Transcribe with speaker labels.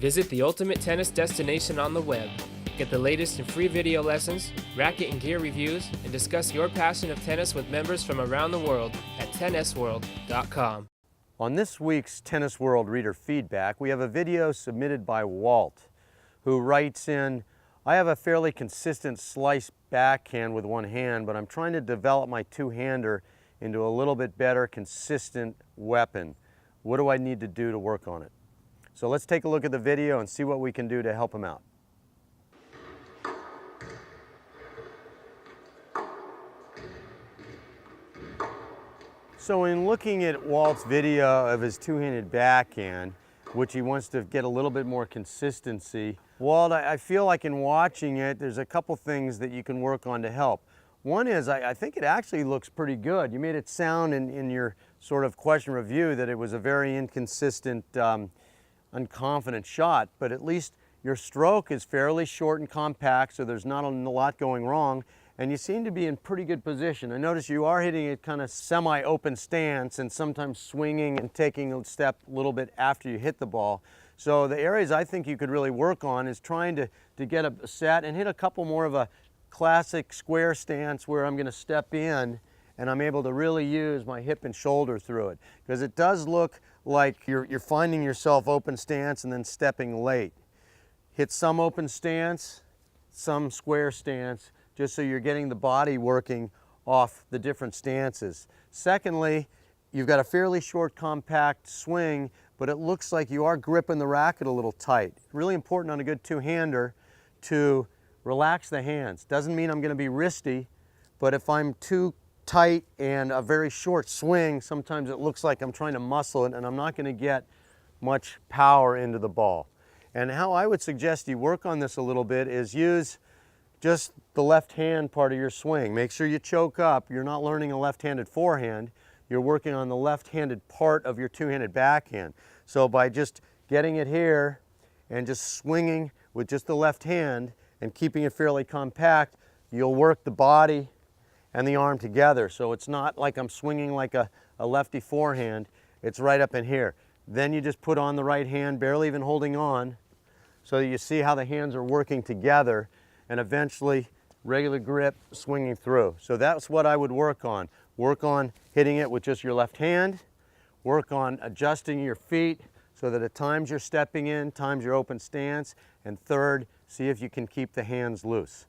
Speaker 1: Visit the ultimate tennis destination on the web. Get the latest in free video lessons, racket and gear reviews, and discuss your passion of tennis with members from around the world at tennisworld.com.
Speaker 2: On this week's Tennis World Reader Feedback, we have a video submitted by Walt, who writes in, I have a fairly consistent slice backhand with one hand, but I'm trying to develop my two-hander into a little bit better, consistent weapon. What do I need to do to work on it? So let's take a look at the video and see what we can do to help him out. So in looking at Walt's video of his two-handed backhand, which he wants to get a little bit more consistency, Walt, I feel like in watching it, there's a couple things that you can work on to help. One is, I think it actually looks pretty good. You made it sound in your sort of question review that it was a very inconsistent, unconfident shot, but at least your stroke is fairly short and compact, so there's not a lot going wrong, and you seem to be in pretty good position. I notice you are hitting it kind of semi-open stance and sometimes swinging and taking a step a little bit after you hit the ball. So the areas I think you could really work on is trying to get a set and hit a couple more of a classic square stance where I'm going to step in and I'm able to really use my hip and shoulder through it. Because it does look like you're finding yourself open stance and then stepping late. Hit some open stance, some square stance, just so you're getting the body working off the different stances. Secondly, you've got a fairly short, compact swing, but it looks like you are gripping the racket a little tight. Really important on a good two-hander to relax the hands. Doesn't mean I'm going to be wristy, but if I'm too tight and a very short swing, sometimes it looks like I'm trying to muscle it and I'm not going to get much power into the ball. And how I would suggest you work on this a little bit is use just the left hand part of your swing. Make sure you choke up. You're not learning a left-handed forehand. You're working on the left-handed part of your two-handed backhand. So by just getting it here and just swinging with just the left hand and keeping it fairly compact, you'll work the body and the arm together. So it's not like I'm swinging like a lefty forehand. It's right up in here. Then you just put on the right hand, barely even holding on, so that you see how the hands are working together, and eventually regular grip swinging through. So that's what I would work on. Work on hitting it with just your left hand. Work on adjusting your feet so that at times you're stepping in, times you're open stance. And third, see if you can keep the hands loose.